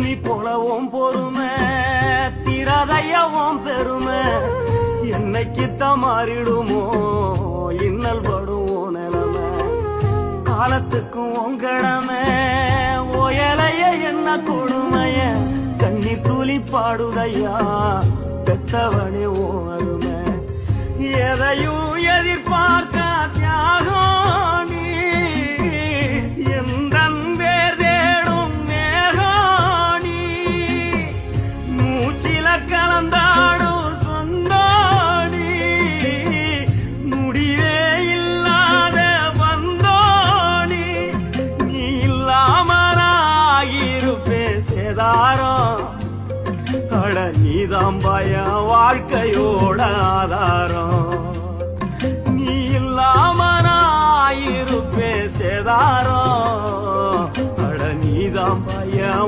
பூமி போலவும் பொறுமை திராதையவும் பெருமை என்னைக்குத்தான் மாறிடுமோ இன்னல் படுவோம் நிலைமை காலத்துக்கும் உங்கடமை ஓயலைய என்ன கொடுமைய கண்ணீர் துளி பாடுதையா பெத்தவனே ஓ அருமை எதையும் எதிர்பார்க்க தியாகம் நீ எந்தன் பேர் தேடும் மேகம் நீ மூச்சில கலந்தாடும் சொந்தோடி முடிவே இல்லாத வந்தோடி நீ இல்லாமலாகிருப்பே சேதாரம் அட நீதான் பயம் வாழ்க்கையோட ஆதாரம் நீ இல்லாம நான் இருப்பே சேதாரம் அட நீதான் பயம்